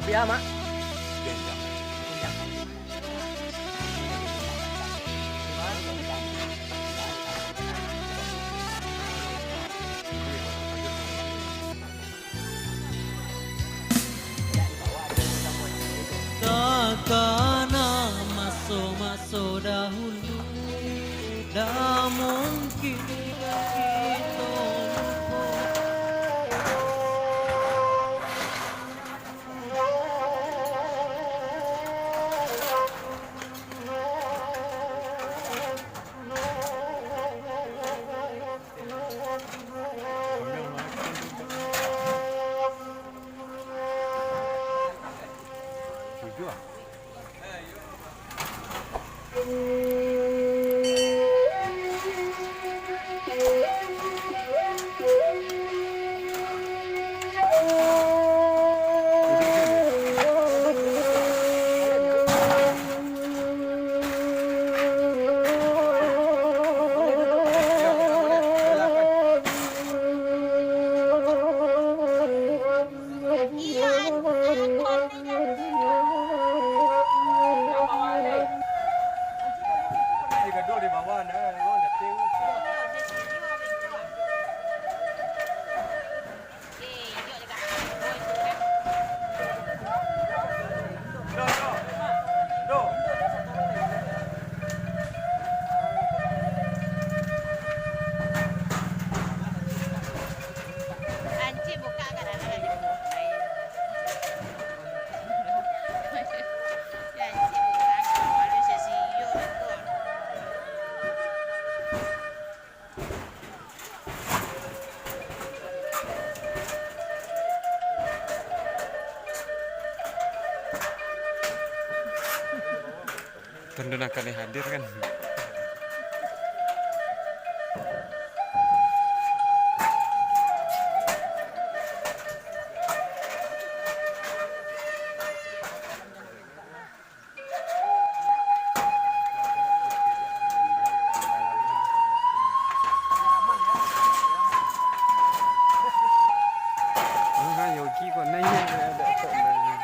Biar mak. Takana masuk-masuk dahulu, dah mungkin kita lupa. Tendun akan hadir kan. Yogi kok nanya ada kok nanya.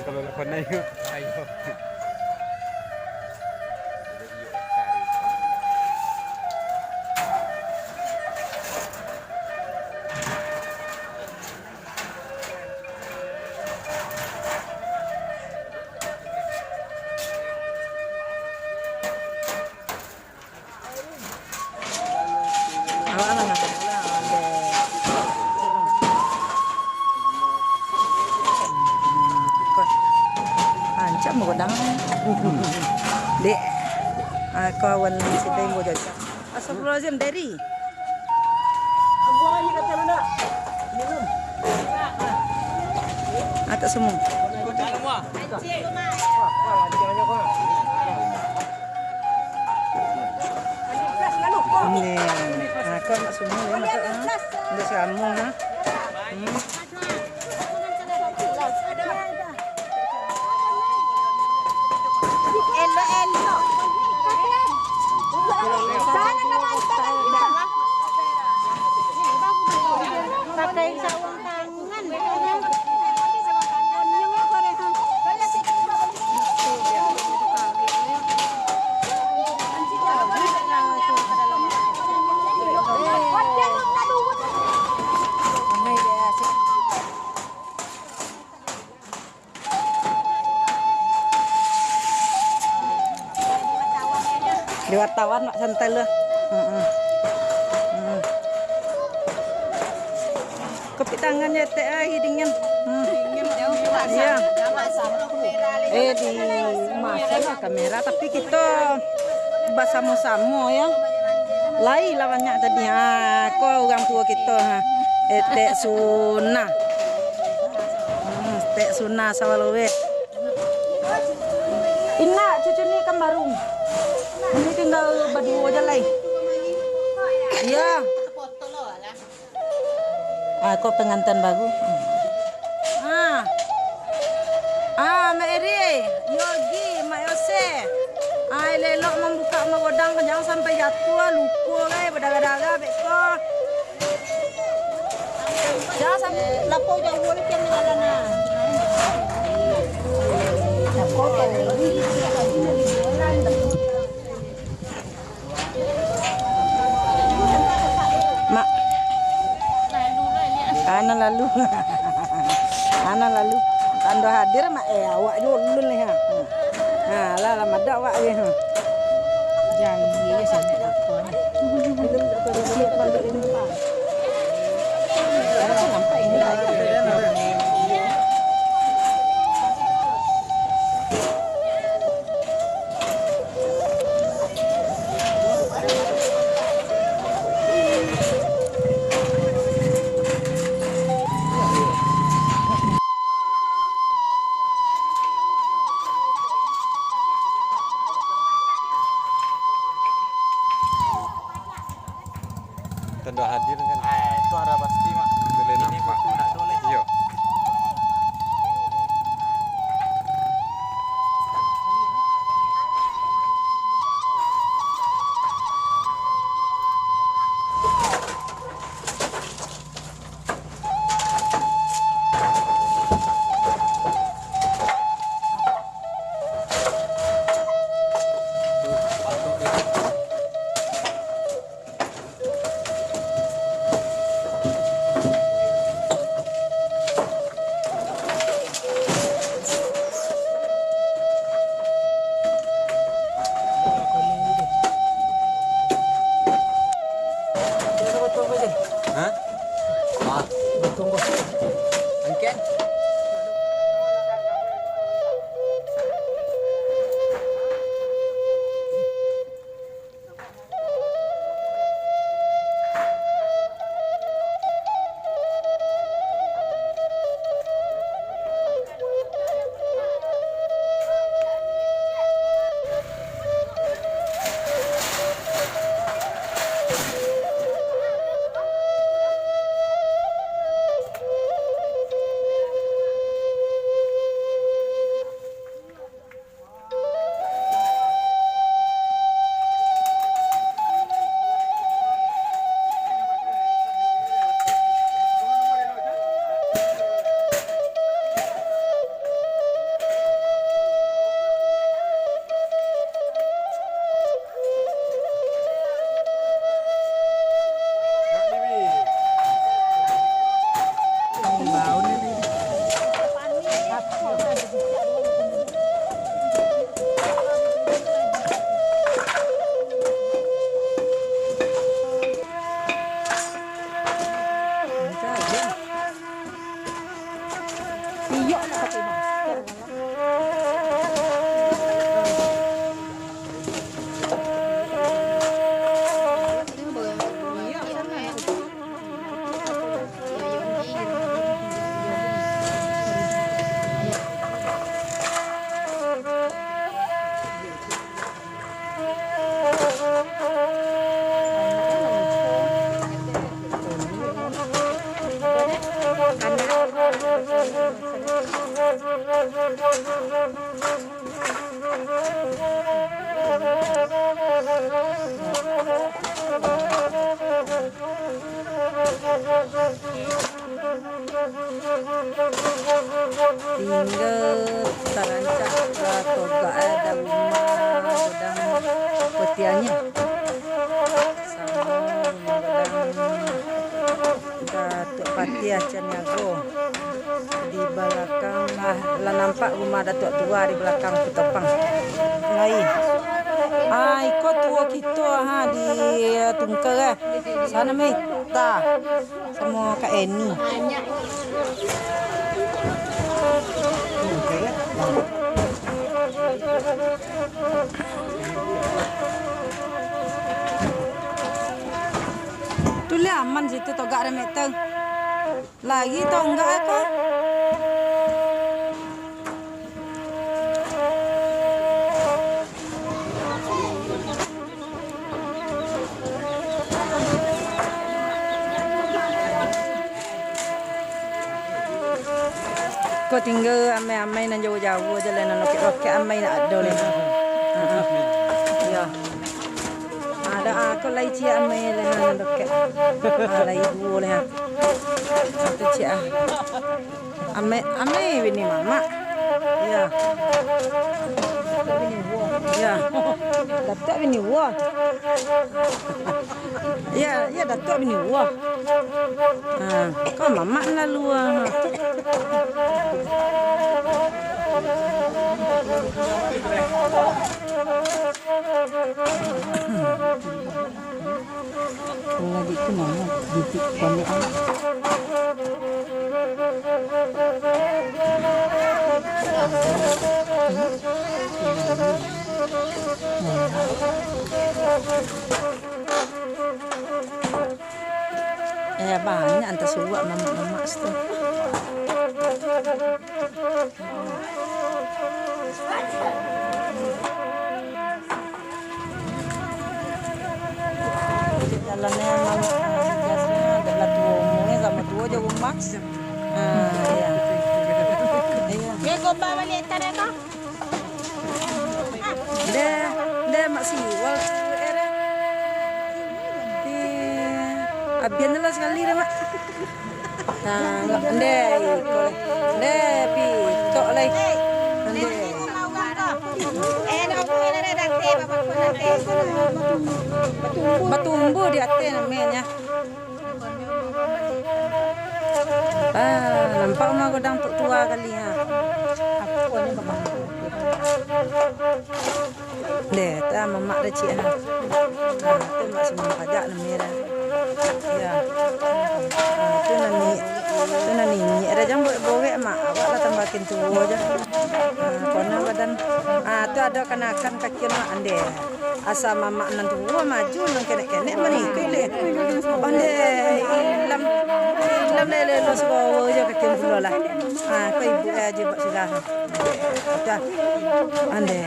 Kalau lakukan ayo. Ancam mo kodang. Di. Kawan si Demo jaja. Astagfirullahaladzim dari. Abu aja kata lu nak. Minum. Atas semua. Dalam wah. Ini. Kau nak semua ya mata. Udah sama ha. Sana naman patay sa uang tangan. Di wartawan mak santai lah. kopi tangannya teh hidingin. Iya. Di masa kamera tapi kita bersama-sama ya. Lai lawannya tadi kau orang tua kita tek sunah. Tek sunah sawalowe. Ina cucu ni kan baru. Ini tinggal berdua aja lai. Iya. Kau pengantin baru. Mak Eri, Yogi, Mak Yose. Lelok membuka magodang jangan sampai jatuh, lupa berdarah-darah beko. Jangan sampai lapau jauh boleh kian jalan. Mak. Anak lalu. Tanda hadir mak awak dulu nih lah lama dak awak ye janji ya sampai apa nampak ini Tanda hadir kan. Itu ada pasti mak. Boleh nampak. Iya. tinggal terancak toga ada rumah godang petiannya sama godang Datuk Patia Caniago di belakang lah nampak rumah Datuk tua di belakang Petopang ngai ikut tua kita di Tungkar sana Meta sama Kak Eni. Tu le aman situ togak remek teng. Lagi tau enggak apa? Kau tinggal amai-amai nan jauh-jauh aja lah, nan roket-roket amai nak ada leh. Ya. Ada aku lagi cia amai leh nan roket. Lagi dua leh. Satu cia. Amai bini mama. Ya. Ya. Datuk bini wah. Ya, datuk bini wah. Kau mama lalu lagi tu mama didik pandai banyak antar suak mama situ. Jalannya biasanya adalah tua sama tua jauh maks. Ya. Dia gomba balik tadi tu. Dia masih wal era. Abian lah sekali dah mak. Pi tok lagi. Batumbu di atas namanya. Nampak mah godang tua kali ha. Aku ni bapak. Deh, ta mamak dah cik ha. Tu mak semua pajak namanya. Ya. Tu nani ada jam boleh mak awak lah tambahin tua aja. Kono badan tu ada kenakan kaki mak ande. Asa mama nan tua maju nan kenek-kenek menikah le. Ande ilam le lo sebawa aja kaki pula lah. Kau ibu aja buat sudah. Dah. Ande.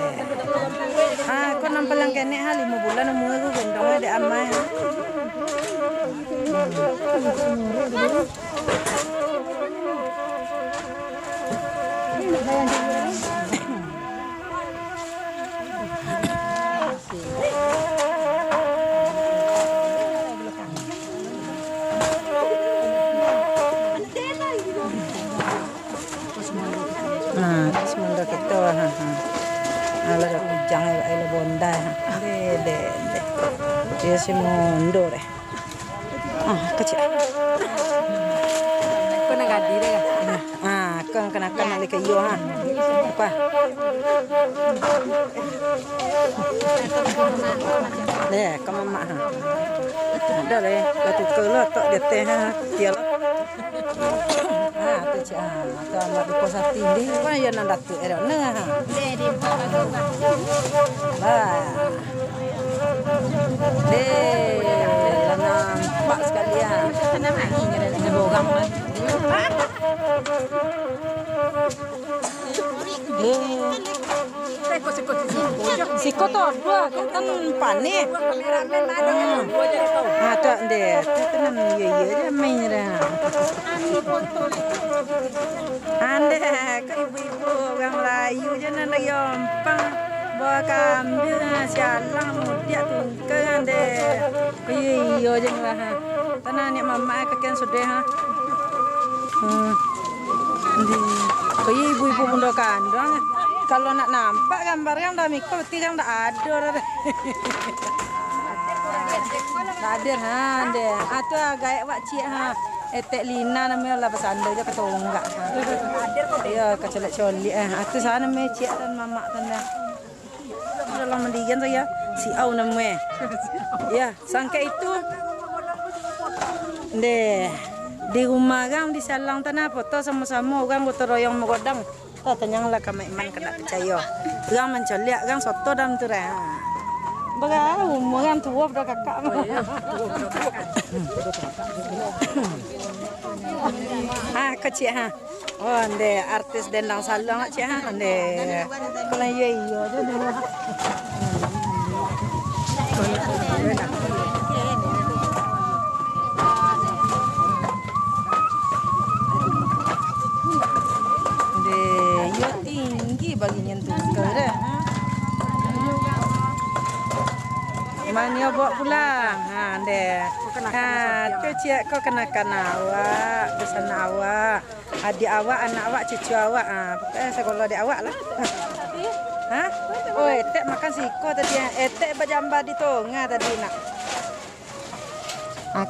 Kau nampak lang kenek 5 bulan mu aku gendong ada amai. Semua kita ala dah ujang ala bonda de dia semua ndor kecil kau nak gadi deh kau kena lagi kayu apa deh kamu mak ada leh batu kelot tok dia teh dia tu cik tu amat di pos hati ni mana yang nak datuk era ne di nampak sekali sana lagi ni borang Siko tu dua kan panik. Tak deh, tu nam ye je main dah. Ande ke ibu-ibu orang Melayu je nak yompang bawa kambing sialang mudia tungke ande. Iyo je lah. Tanah ni mama kakek sudah Andi ibu-ibu muda kandang. Kalau nak nampak gambar yang dah mikir berarti yang dah ada dah. Dah ada deh. Tu agak wak cik etek lina namanya lah bersandar je ketonggak. Ya kecelak colik tu sana me cik dan mamak tanda. Dalam mendian saya si au namanya. Ya, sangka itu di rumah gang di salang tanah foto sama-sama orang gotong royong megodang. Tanya lah kami iman kena percaya. Gang mencoliak gang soto dalam tu dah. Bagai umur gang tua dah kakak. Kecil ha. Oh, artis dendang salang cik ha. Kalau iya je dulu. Yo tinggi bagi nyentuh dah. Mania bawa pulang. Tu cik kau kenakan awak, besan awak, adik awak, anak awak, cucu awak. Pokoknya sekolah adik awak lah. Oh, etek makan siko tadi. Etek berjambah di tengah tadi nak.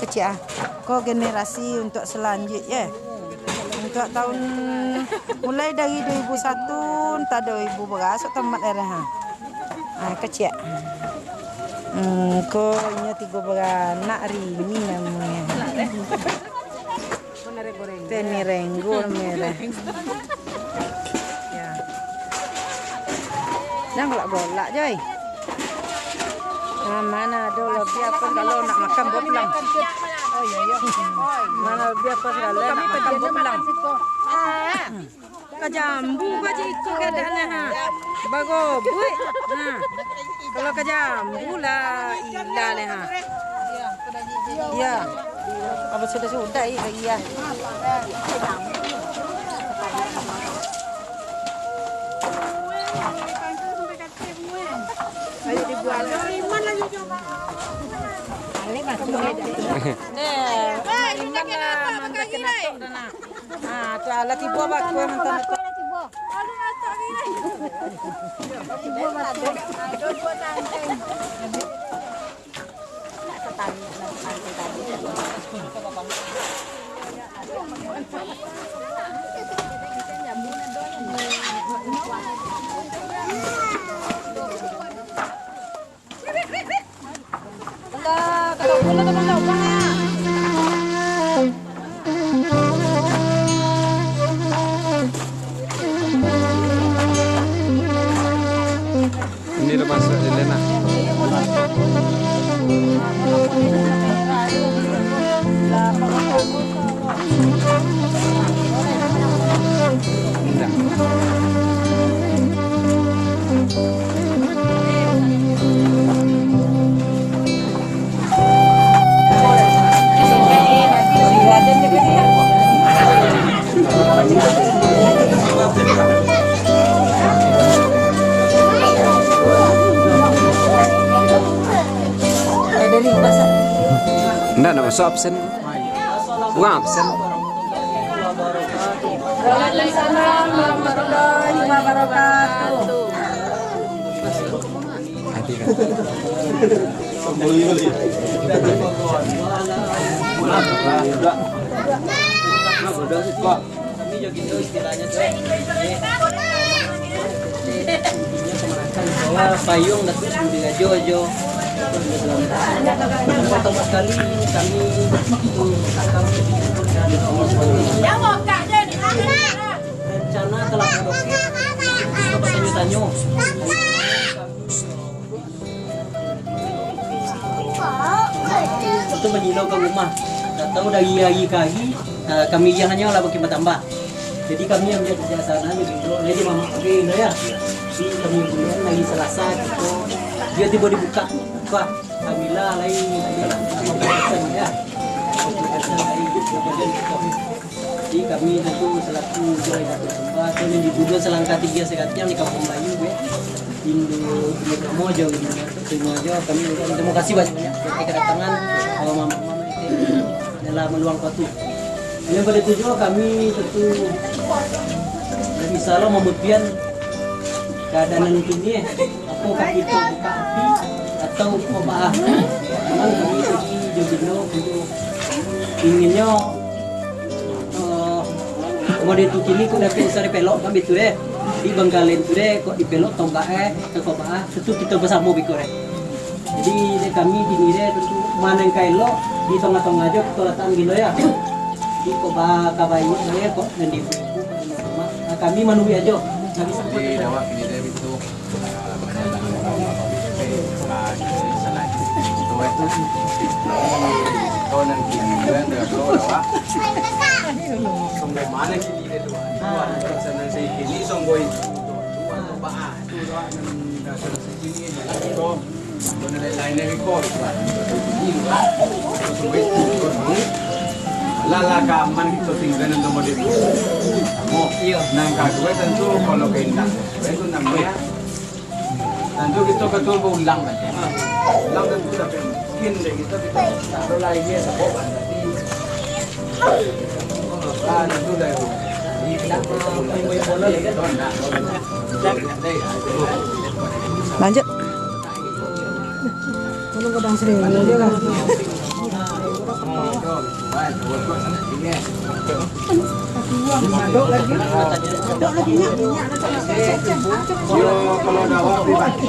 Kecil kau generasi untuk selanjutnya. Untuk tahun mulai dari 2001 tak ada ibu berasuk tempat daerah. Kecil. Kau nya 3 beranak Rini namanya. Teni Renggo namanya. Ya. Jangan golak Joy. Mana ada lebih apa kalau nak makan bawa pulang. Oh iya. Mana lebih apa kalau nak makan bawa pulang. Kajambu aja itu keadaannya. Bagus, Bu. Kalau kajambu lah ilah leh ha. Ya. Apa sudah iya. Ayo dibuat. Iman lagi coba. Iman kenapa pakai gini? Tu alat ibu apa kau mentan tu. Alu masak gini. Ibu masak. Ada 2 tangkai. Kalau boleh teman-teman ya. Ini udah masuk Elena. Enggak ada masuk absen. Wah absen. Waalaikumsalam warahmatullahi wabarakatuh. Payung dan terus juga Jojo. Pertama sekali kami rencana telah berdoa Bapak Tanyo. Itu menyilau ke rumah. Tak tahu dari hari ke hari kami yang hanya lah bagi bertambah. Jadi kami yang menjadi sana gitu. Jadi mama ini ya. Si kami bulan lagi Selasa gitu. Dia tiba dibuka. Wah, Kamila lain ya. Jadi kami tentu selaku juara satu tempat yang dibuat selangkah 3 sekatnya di Kampung Melayu Indo Mojo gitu. Terima kami terima kasih banyak kedatangan mama itu dalam meluang waktu. Yang pada tujuan kami tentu bisa lo membuktikan keadaan ini aku kaki itu buka api atau pembaah. Memang kami pergi jauh-jauh untuk inginnya kode itu kini kok dapat usah pelok kami tu deh di Bangkalen tu deh kok dipelok tombak ke kobah tentu kita bersama biko deh Jadi kami di nire tentu mana yang kailo di tengah-tengah aja kita letakkan gitu ya. Di koba kabayu saya kok dan di buku kami manui aja. Kami sampai Di dawak ini dia itu Kau nanti bulan berapa dawak? Songgo mana kini dia dua? Sana saya kini songgo itu dua bah tu dua dan sana sini ni tu. Kau nanti lain lagi kau tu. Ini dua. Songgo itu. Lala kaman kita tinggal dalam tempat itu. Mau nang kadua tentu kalau keindah, itu namanya. Tentu kita betul berulang saja. Ulang tentu tapi mungkin kita taruh lagi dia sebab nanti. Tentu dah. Lanjut. Kalau godang sering dia kan. Kalau dawak pribadi,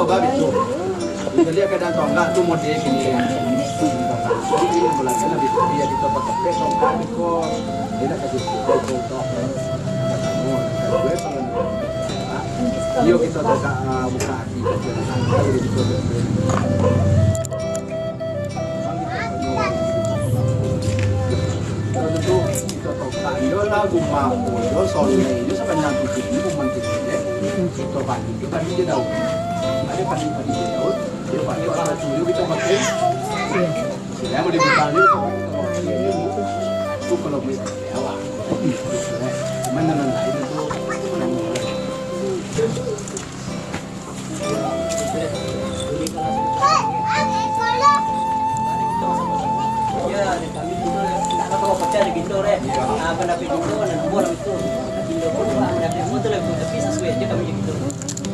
babi tu. Jadi kadang tonggak tu model kini. Jadi belakang lebih dia kita pakai tonggak itu. Dia nak kasih tonggak. Yo kita buka hati jadi kita tentu kita tonggak yo lagu mampu yo soalnya itu sebenarnya tujuh itu mengkini kita pagi kita dia daun ada pagi dia daun dia pagi pada tujuh kita pakai saya mau dibuka itu kalau bisa awak mana lain itu ya kami dulu tak tahu apa cari gitu deh. Apa dapat itu dan buat itu. Indo pun dapat foto lagi tapi sesuai aja kami gitu.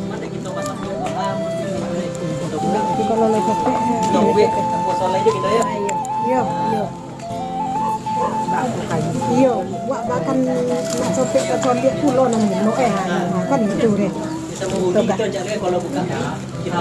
Mana kita pasang paham. Itu kalau lepas Dong gue apa soal aja gitu ya. Yo. Iyo, buat bahkan nak sopek ke condet pulau nang kan itu deh. Kita mau gitu aja kalau bukan kita